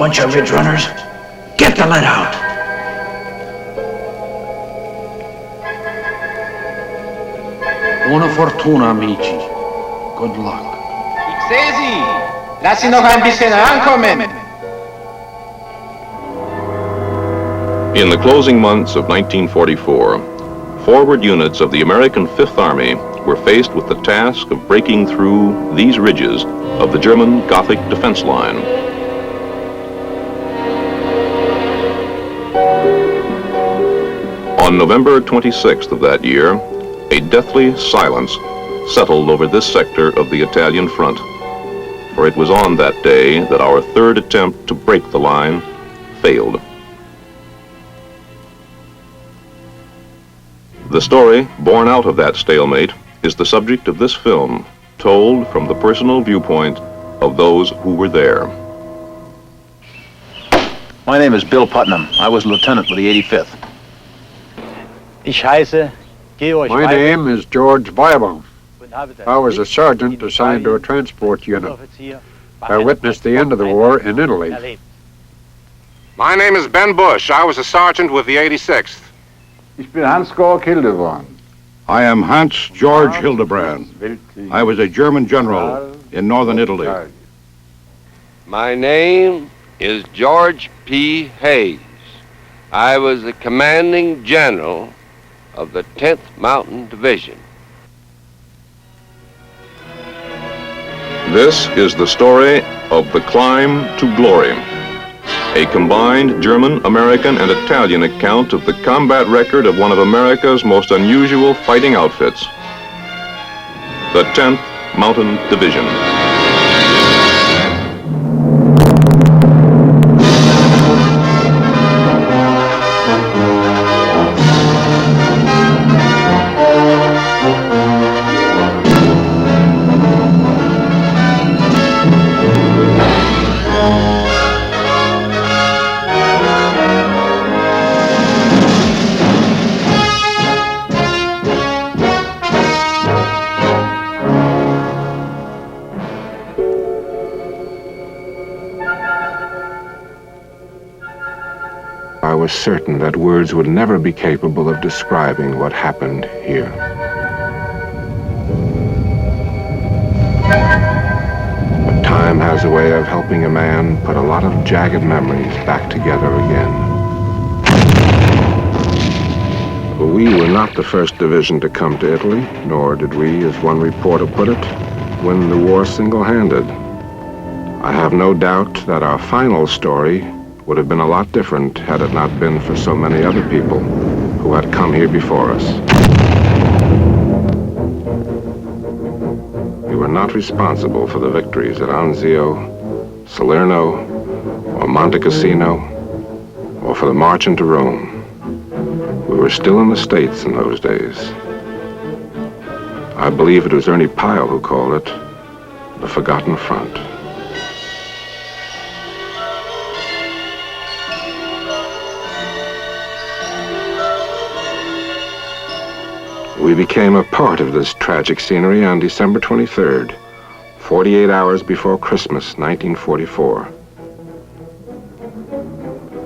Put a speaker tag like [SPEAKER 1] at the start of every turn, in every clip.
[SPEAKER 1] bunch of ridge runners. Get the lead out.
[SPEAKER 2] Buona fortuna, amici. Good luck.
[SPEAKER 3] Ixesi, lass sie noch ein bisschen rankommen.
[SPEAKER 4] In the closing months of 1944, forward units of the American Fifth Army were faced with the task of breaking through these ridges of the German Gothic defense line. On November 26th of that year, a deathly silence settled over this sector of the Italian front, for it was on that day that our third attempt to break the line failed. The story born out of that stalemate is the subject of this film, told from the personal viewpoint of those who were there.
[SPEAKER 5] My name is Bill Putnam. I was a lieutenant with the 85th.
[SPEAKER 6] Ich heiße Georg.
[SPEAKER 7] My name is George Bible. I was a sergeant assigned to a transport unit. I witnessed the end of the war in Italy.
[SPEAKER 8] My name is Ben Bush. I was a sergeant with the 86th.
[SPEAKER 9] Ich bin Hans-Georg Hildebrand.
[SPEAKER 10] I am Hans Georg Hildebrand. I was a German general in northern Italy.
[SPEAKER 11] My name is George P. Hayes. I was the commanding general of the 10th Mountain Division.
[SPEAKER 4] This is the story of the climb to glory, a combined German, American, and Italian account of the combat record of one of America's most unusual fighting outfits, the 10th Mountain Division.
[SPEAKER 12] I was certain that words would never be capable of describing what happened here. But time has a way of helping a man put a lot of jagged memories back together again. We were not the first division to come to Italy, nor did we, as one reporter put it, win the war single-handed. I have no doubt that our final story would have been a lot different had it not been for so many other people who had come here before us. We were not responsible for the victories at Anzio, Salerno, or Monte Cassino, or for the march into Rome. We were still in the States in those days. I believe it was Ernie Pyle who called it the Forgotten Front. We became a part of this tragic scenery on December 23rd, 48 hours before Christmas, 1944.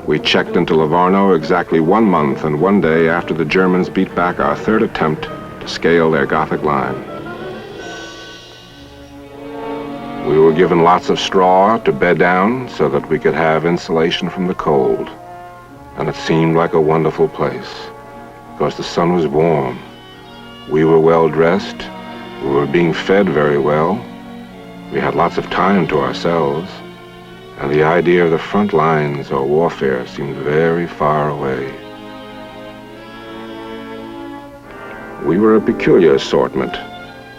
[SPEAKER 12] We checked into Livorno exactly 1 month and 1 day after the Germans beat back our third attempt to scale their Gothic line. We were given lots of straw to bed down so that we could have insulation from the cold. And it seemed like a wonderful place because the sun was warm. We were well dressed, we were being fed very well, we had lots of time to ourselves, and the idea of the front lines or warfare seemed very far away. We were a peculiar assortment.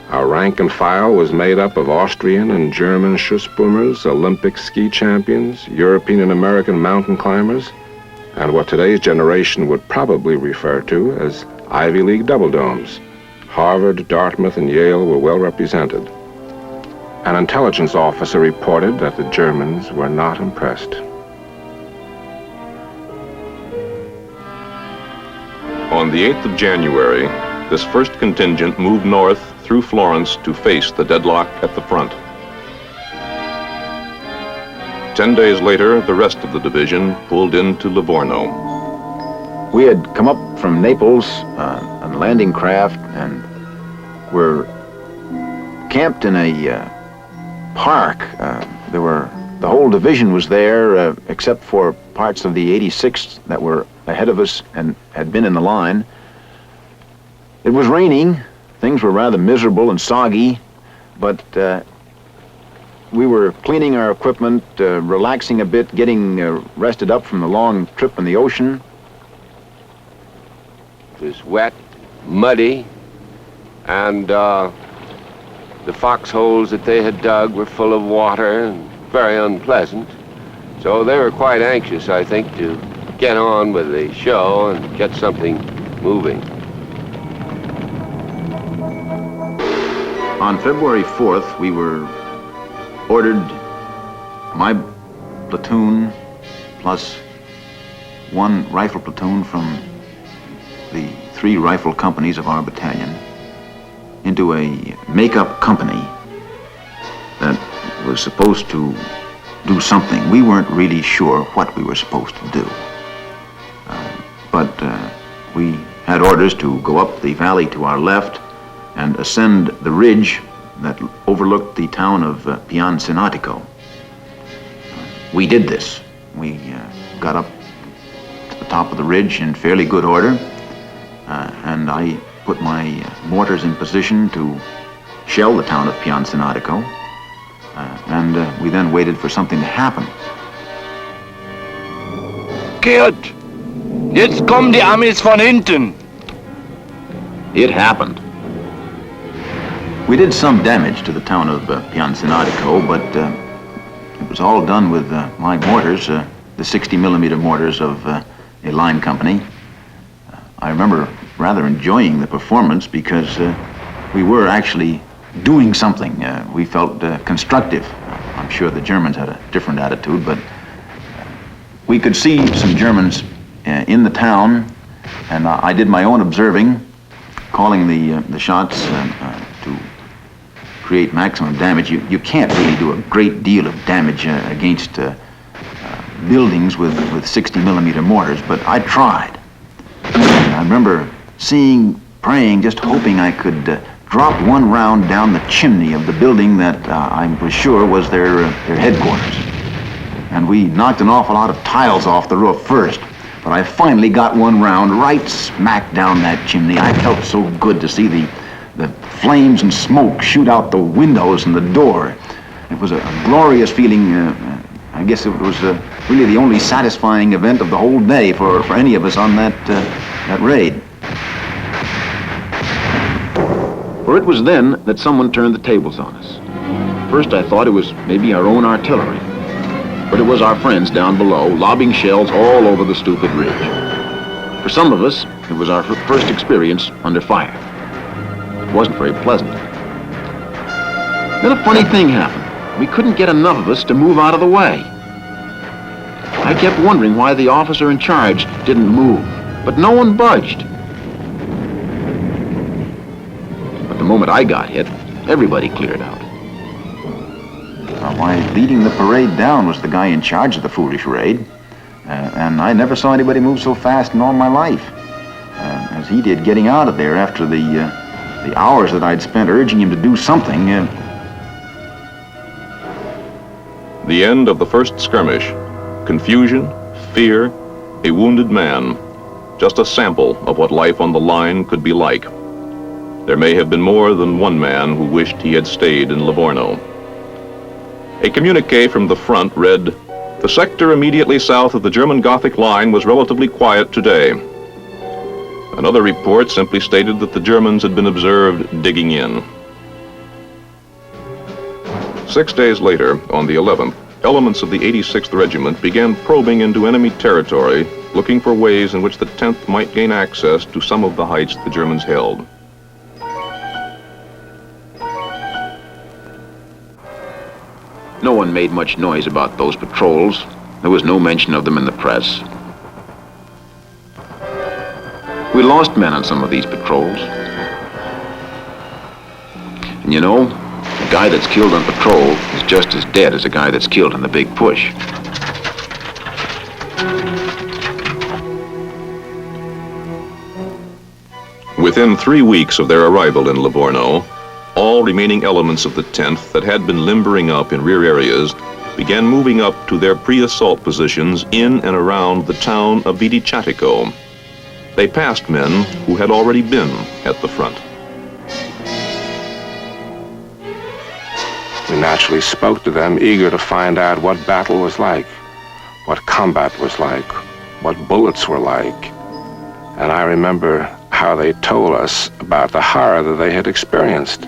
[SPEAKER 12] Our rank and file was made up of Austrian and German Schussboomers, Olympic ski champions, European and American mountain climbers, and what today's generation would probably refer to as Ivy League double domes. Harvard, Dartmouth, and Yale were well represented. An intelligence officer reported that the Germans were not impressed.
[SPEAKER 4] On the 8th of January, this first contingent moved north through Florence to face the deadlock at the front. 10 days later, the rest of the division pulled into Livorno.
[SPEAKER 5] We had come up from Naples on a landing craft and were camped in a park. The whole division was there except for parts of the 86th that were ahead of us and had been in the line. It was raining. Things were rather miserable and soggy, but we were cleaning our equipment, relaxing a bit, getting rested up from the long trip in the ocean.
[SPEAKER 11] It was wet, muddy, and the foxholes that they had dug were full of water and very unpleasant. So they were quite anxious, I think, to get on with the show and get something moving.
[SPEAKER 5] On February 4th, we were ordered, my platoon plus one rifle platoon from the 3 rifle companies of our battalion, into a make-up company that was supposed to do something. We weren't really sure what we were supposed to do. But we had orders to go up the valley to our left and ascend the ridge that overlooked the town of Piancenatico. We did this. We got up to the top of the ridge in fairly good order, and I put my mortars in position to shell the town of Piancenatico, and we then waited for something to happen.
[SPEAKER 13] Gerd, jetzt kommen die Amis von hinten.
[SPEAKER 5] It happened. We did some damage to the town of Piancenatico, but it was all done with my mortars, the 60mm mortars of a line company. I remember rather enjoying the performance because we were actually doing something. We felt constructive. I'm sure the Germans had a different attitude, but we could see some Germans in the town, and I did my own observing, calling the shots to create maximum damage. You can't really do a great deal of damage against buildings with 60mm mortars, but I tried. And I remember seeing, praying, just hoping I could drop one round down the chimney of the building that I was sure was their headquarters. And we knocked an awful lot of tiles off the roof first, but I finally got one round right smack down that chimney. I felt so good to see the flames and smoke shoot out the windows and the door. It was a glorious feeling. I guess it was really the only satisfying event of the whole day for any of us on that raid. For it was then that someone turned the tables on us. First I thought it was maybe our own artillery, but it was our friends down below lobbing shells all over the stupid ridge. For some of us, it was our first experience under fire. It wasn't very pleasant. Then a funny thing happened. We couldn't get enough of us to move out of the way. I kept wondering why the officer in charge didn't move, but no one budged. But the moment I got hit, everybody cleared out. Why, leading the parade down was the guy in charge of the foolish raid, and I never saw anybody move so fast in all my life as he did getting out of there after the hours that I'd spent urging him to do something.
[SPEAKER 4] The end of the first skirmish. Confusion, fear, a wounded man. Just a sample of what life on the line could be like. There may have been more than one man who wished he had stayed in Livorno. A communique from the front read, "The sector immediately south of the German Gothic line was relatively quiet today." Another report simply stated that the Germans had been observed digging in. 6 days later, on the 11th, elements of the 86th Regiment began probing into enemy territory, looking for ways in which the 10th might gain access to some of the heights the Germans held.
[SPEAKER 5] No one made much noise about those patrols. There was no mention of them in the press. We lost men on some of these patrols. And you know, guy that's killed on patrol is just as dead as a guy that's killed in the big push.
[SPEAKER 4] Within 3 weeks of their arrival in Livorno, all remaining elements of the 10th that had been limbering up in rear areas began moving up to their pre-assault positions in and around the town of Vidicatico. They passed men who had already been at the front.
[SPEAKER 12] We naturally spoke to them, eager to find out what battle was like, what combat was like, what bullets were like. And I remember how they told us about the horror that they had experienced,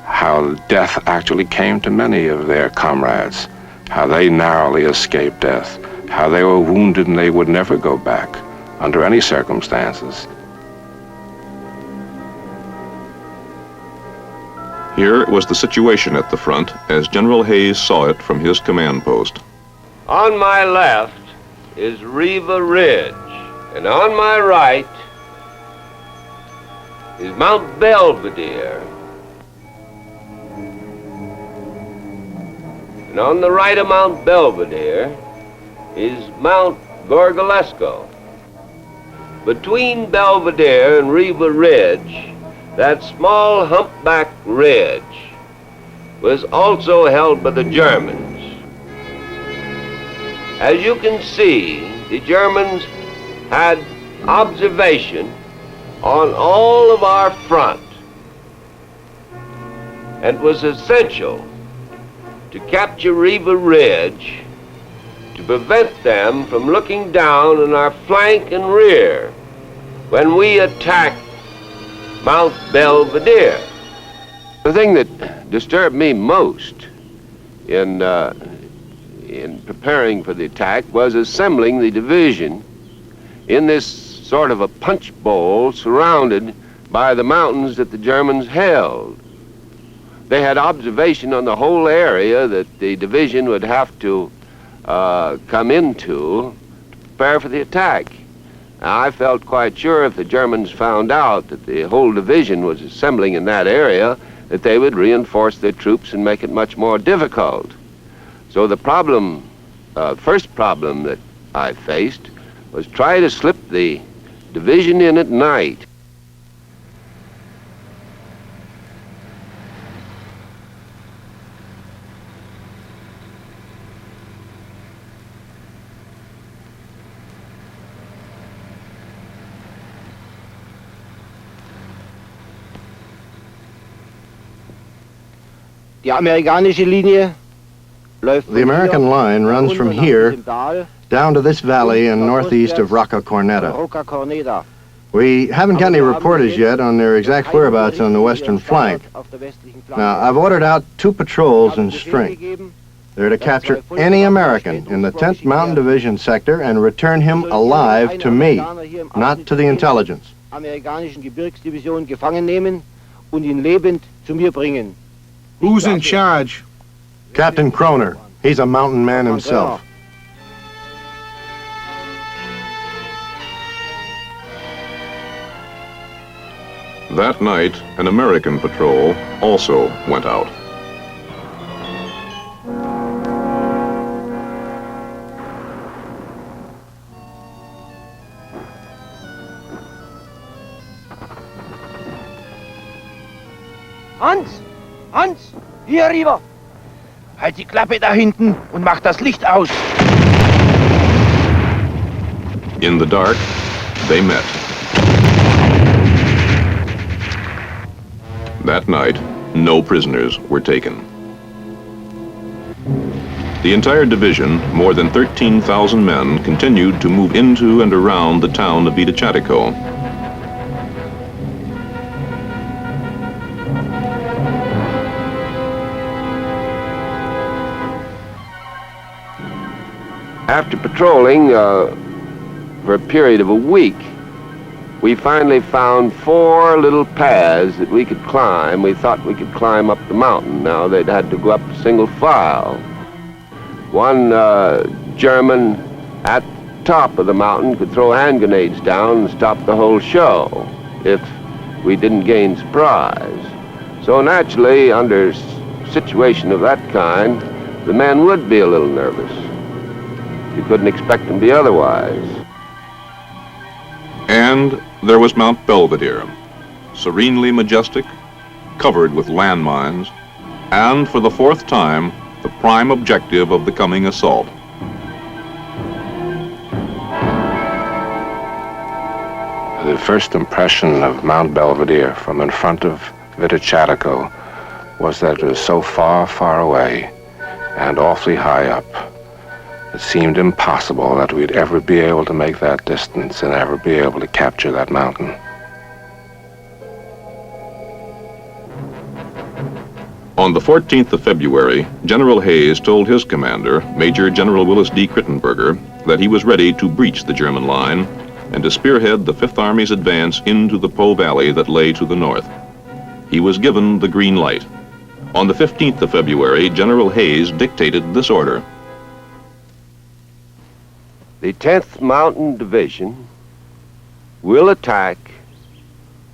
[SPEAKER 12] how death actually came to many of their comrades, how they narrowly escaped death, how they were wounded and they would never go back under any circumstances.
[SPEAKER 4] Here was the situation at the front as General Hayes saw it from his command post.
[SPEAKER 11] On my left is Reva Ridge, and on my right is Mount Belvedere. And on the right of Mount Belvedere is Mount Gorgolesco. Between Belvedere and Reva Ridge, that small humpback ridge was also held by the Germans. As you can see, the Germans had observation on all of our front, and it was essential to capture Reva Ridge to prevent them from looking down on our flank and rear when we attacked Mount Belvedere. The thing that disturbed me most in preparing for the attack was assembling the division in this sort of a punch bowl surrounded by the mountains that the Germans held. They had observation on the whole area that the division would have to come into to prepare for the attack. Now, I felt quite sure if the Germans found out that the whole division was assembling in that area, that they would reinforce their troops and make it much more difficult. So the problem, first problem that I faced was try to slip the division in at night.
[SPEAKER 14] The American line runs from here down to this valley and northeast of Rocca Cornetta. We haven't got any reporters yet on their exact whereabouts on the western flank. Now, I've ordered out 2 patrols in string. They're to capture any American in the 10th Mountain Division sector and return him alive to me, not to the intelligence.
[SPEAKER 15] Who's in charge?
[SPEAKER 14] Captain Kroner. He's a mountain man himself.
[SPEAKER 4] That night, an American patrol also went out.
[SPEAKER 13] Hans! Hans! Hier, Reva! Halt die Klappe da hinten und mach das Licht aus!
[SPEAKER 4] In the dark, they met. That night, no prisoners were taken. The entire division, more than 13,000 men, continued to move into and around the town of Vidicatico.
[SPEAKER 11] After patrolling for a period of a week, we finally found 4 little paths that we could climb. We thought we could climb up the mountain. Now, they'd had to go up single file. One German at the top of the mountain could throw hand grenades down and stop the whole show if we didn't gain surprise. So naturally, under situation of that kind, the men would be a little nervous. You couldn't expect them to be otherwise.
[SPEAKER 4] And there was Mount Belvedere, serenely majestic, covered with landmines, and for the fourth time, the prime objective of the coming assault.
[SPEAKER 12] The first impression of Mount Belvedere from in front of Vitacatico was that it was so far, far away and awfully high up. It seemed impossible that we'd ever be able to make that distance and ever be able to capture that mountain.
[SPEAKER 4] On the 14th of February, General Hayes told his commander, Major General Willis D. Crittenberger, that he was ready to breach the German line and to spearhead the Fifth Army's advance into the Po Valley that lay to the north. He was given the green light. On the 15th of February, General Hayes dictated this order.
[SPEAKER 11] The 10th Mountain Division will attack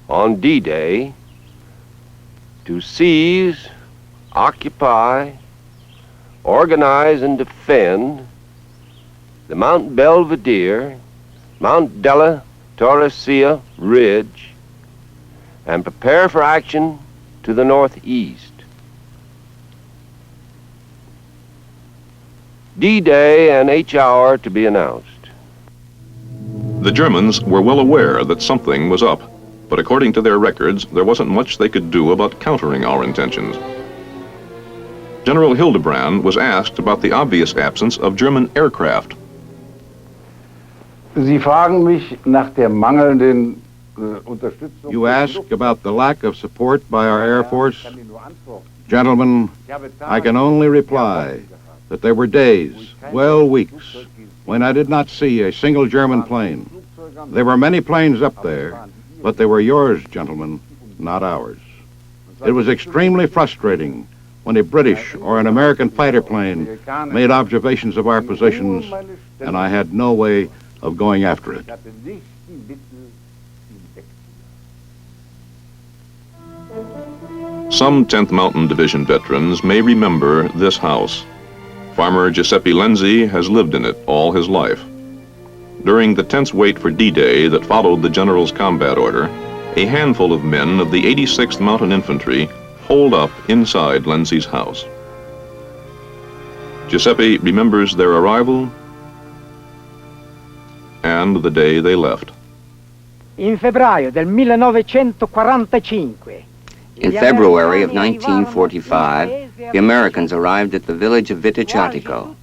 [SPEAKER 11] on D-Day to seize, occupy, organize, and defend the Mount Belvedere, Mount Della Torresilla Ridge, and prepare for action to the northeast. D-Day and H-hour to be announced.
[SPEAKER 4] The Germans were well aware that something was up, but according to their records, there wasn't much they could do about countering our intentions. General Hildebrand was asked about the obvious absence of German aircraft.
[SPEAKER 9] Sie fragen mich nach der mangelnden Unterstützung.
[SPEAKER 10] You ask about the lack of support by our Air Force. Gentlemen, I can only reply that there were days, well weeks, when I did not see a single German plane. There were many planes up there, but they were yours, gentlemen, not ours. It was extremely frustrating when a British or an American fighter plane made observations of our positions, and I had no way of going after it.
[SPEAKER 4] Some 10th Mountain Division veterans may remember this house. Farmer Giuseppe Lenzi has lived in it all his life. During the tense wait for D-Day that followed the general's combat order, a handful of men of the 86th Mountain Infantry holed up inside Lenzi's house. Giuseppe remembers their arrival and the day they left.
[SPEAKER 16] In febbraio del 1945.
[SPEAKER 17] In February of 1945, the Americans arrived at the village of Vitacatico,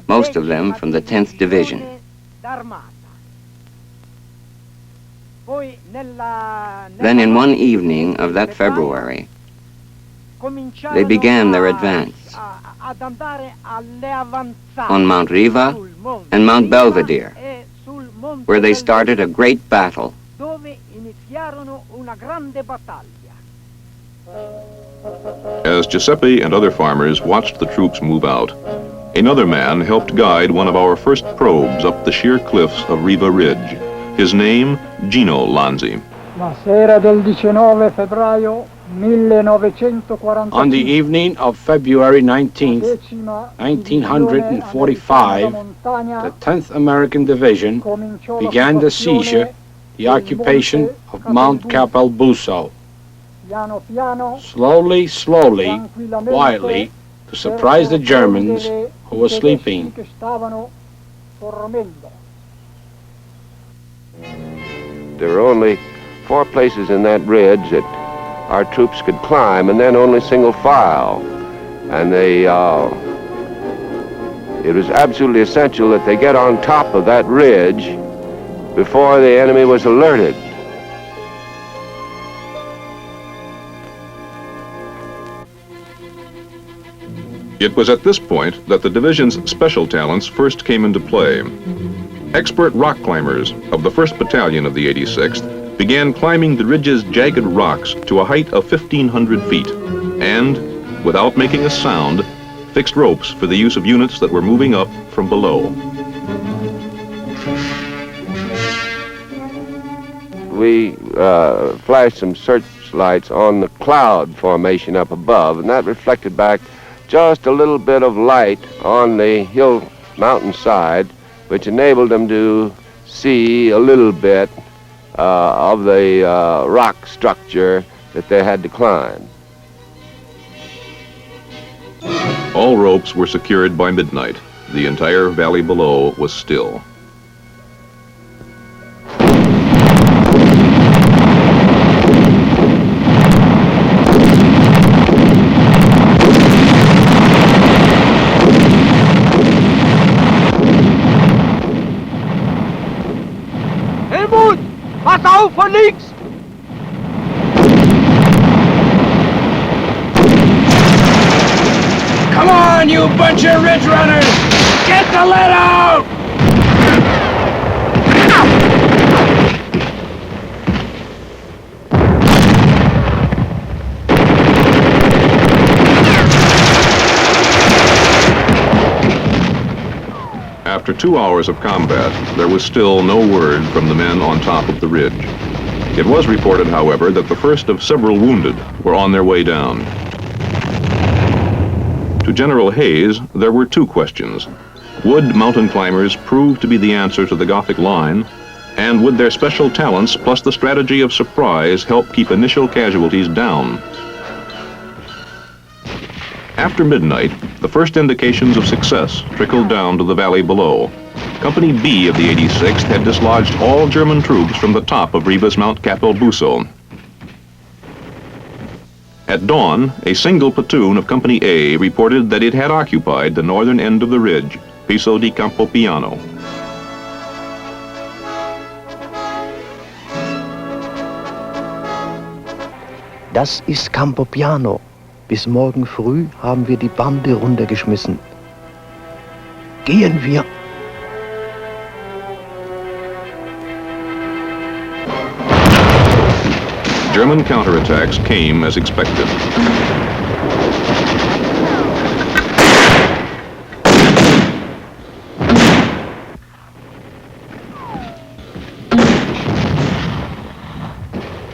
[SPEAKER 17] most of them from the 10th Division. Then in one evening of that February, they began their advance on Mount Reva and Mount Belvedere, where they started a great battle.
[SPEAKER 4] As Giuseppe and other farmers watched the troops move out, another man helped guide one of our first probes up the sheer cliffs of Reva Ridge. His name, Gino Lanzi.
[SPEAKER 2] On the evening of February 19th, 1945, the 10th American Division began the seizure, the occupation of Mount Capalbuso. Slowly, quietly, to surprise the Germans who were sleeping.
[SPEAKER 11] There were only 4 places in that ridge that our troops could climb, and then only single file. And it was absolutely essential that they get on top of that ridge before the enemy was alerted.
[SPEAKER 4] It was at this point that the division's special talents first came into play. Expert rock climbers of the 1st Battalion of the 86th began climbing the ridge's jagged rocks to a height of 1,500 feet and, without making a sound, fixed ropes for the use of units that were moving up from below.
[SPEAKER 11] We flashed some search searchlights on the cloud formation up above, and that reflected back just a little bit of light on the hill mountainside, which enabled them to see a little bit of the rock structure that they had to climb.
[SPEAKER 4] All ropes were secured by midnight. The entire valley below was still.
[SPEAKER 13] Helmut! Pass auf von links!
[SPEAKER 1] Come on, you bunch of ridge runners! Get the lead out!
[SPEAKER 4] After 2 hours of combat, there was still no word from the men on top of the ridge. It was reported, however, that the first of several wounded were on their way down. To General Hayes, there were 2 questions. Would mountain climbers prove to be the answer to the Gothic line? And would their special talents plus the strategy of surprise help keep initial casualties down? After midnight, the first indications of success trickled down to the valley below. Company B of the 86th had dislodged all German troops from the top of Reva's Mount Capelbuso. At dawn, a single platoon of Company A reported that it had occupied the northern end of the ridge, Piso di Campopiano.
[SPEAKER 18] Das ist Campopiano. Bis morgen früh haben wir die Bande runtergeschmissen. Gehen wir!
[SPEAKER 4] German counterattacks came as expected.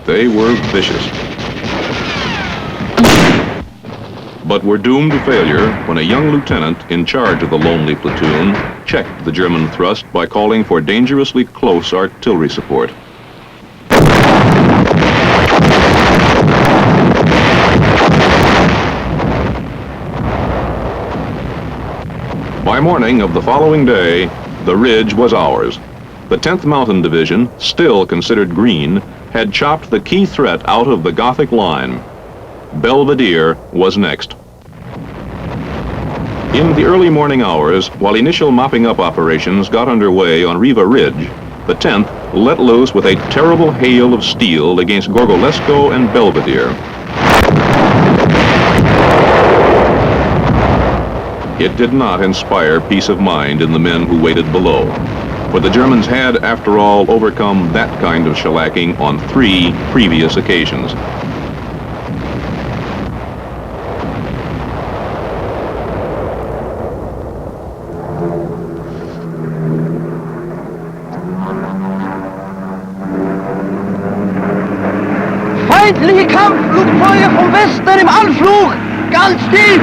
[SPEAKER 4] They were vicious, but were doomed to failure when a young lieutenant in charge of the lonely platoon checked the German thrust by calling for dangerously close artillery support. By morning of the following day, the ridge was ours. The 10th Mountain Division, still considered green, had chopped the key threat out of the Gothic line. Belvedere was next. In the early morning hours, while initial mopping up operations got underway on Reva Ridge, the 10th let loose with a terrible hail of steel against Gorgolesco and Belvedere. It did not inspire peace of mind in the men who waited below, for the Germans had, after all, overcome that kind of shellacking on 3 previous occasions.
[SPEAKER 13] Feindliche Kampfflugzeuge vom Westen im Anflug! Ganz tief!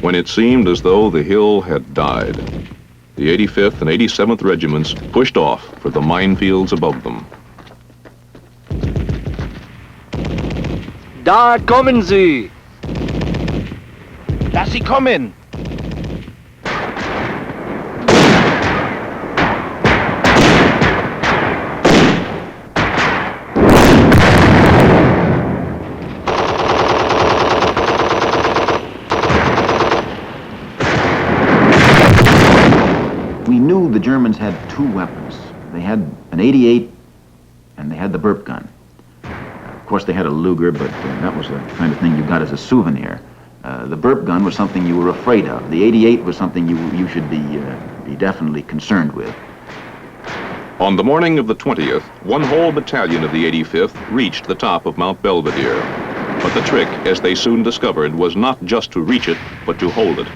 [SPEAKER 4] When it seemed as though the hill had died, the 85th and 87th regiments pushed off for the minefields above them.
[SPEAKER 6] Da kommen sie!
[SPEAKER 13] Lass sie kommen!
[SPEAKER 5] We knew the Germans had 2 weapons. They had an 88 and they had the burp gun. Of course, they had a Luger, but that was the kind of thing you got as a souvenir. The burp gun was something you were afraid of. The 88 was something you should be definitely concerned with.
[SPEAKER 4] On the morning of the 20th, one whole battalion of the 85th reached the top of Mount Belvedere. But the trick, as they soon discovered, was not just to reach it, but to hold it.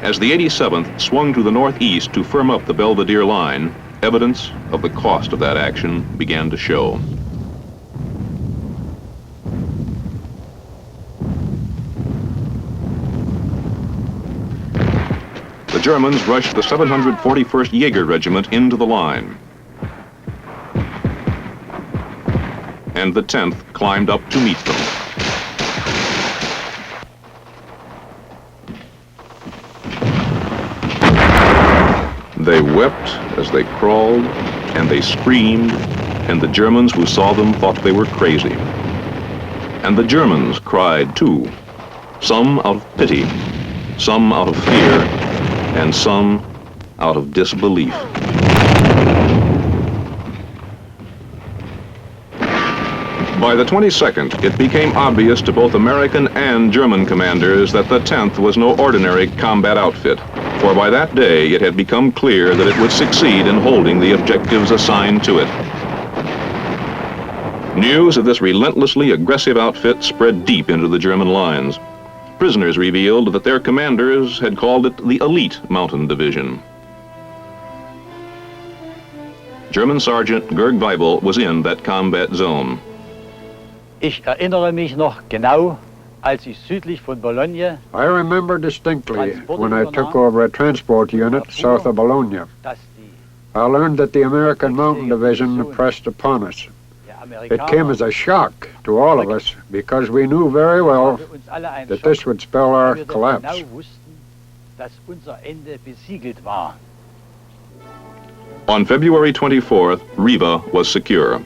[SPEAKER 4] As the 87th swung to the northeast to firm up the Belvedere line, evidence of the cost of that action began to show. The Germans rushed the 741st Jaeger Regiment into the line. And the 10th climbed up to meet them. They wept as they crawled, and they screamed, and the Germans who saw them thought they were crazy. And the Germans cried too, some out of pity, some out of fear, and some out of disbelief. By the 22nd, it became obvious to both American and German commanders that the 10th was no ordinary combat outfit, for by that day it had become clear that it would succeed in holding the objectives assigned to it. News of this relentlessly aggressive outfit spread deep into the German lines. Prisoners revealed that their commanders had called it the Elite Mountain Division. German Sergeant Gerd Weibel was in that combat zone.
[SPEAKER 6] Ich erinnere mich noch genau, als ich südlich von Bologna.
[SPEAKER 7] I remember distinctly when I took over a transport unit south of Bologna. I learned that the American Mountain Division pressed upon us. It came as a shock to all of us because we knew very well that this would spell our collapse.
[SPEAKER 4] On February 24th, Reva was secure.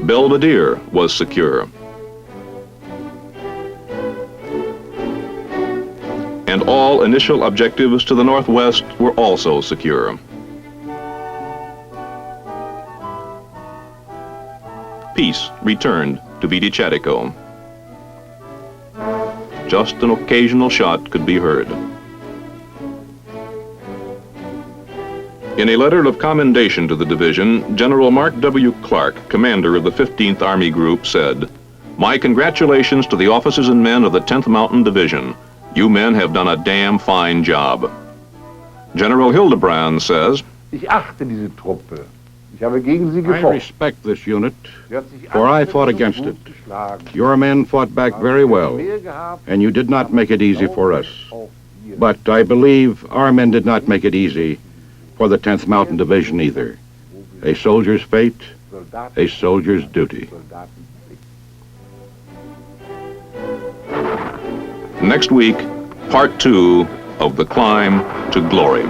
[SPEAKER 4] Belvedere was secure. And all initial objectives to the northwest were also secure. Peace returned to Viticatico. Just an occasional shot could be heard. In a letter of commendation to the division, General Mark W. Clark, commander of the 15th Army Group, said, "My congratulations to the officers and men of the 10th Mountain Division. You men have done a damn fine job." General Hildebrand says,
[SPEAKER 9] Ich achte diese Truppe. Ich habe gegen sie
[SPEAKER 10] I
[SPEAKER 9] gefochten.
[SPEAKER 10] respect this unit, for I fought against it. Your men fought back very well, and you did not make it easy for us. But I believe our men did not make it easy for the 10th Mountain Division either. A soldier's fate, a soldier's duty.
[SPEAKER 4] Next week, part 2 of The Climb to Glory.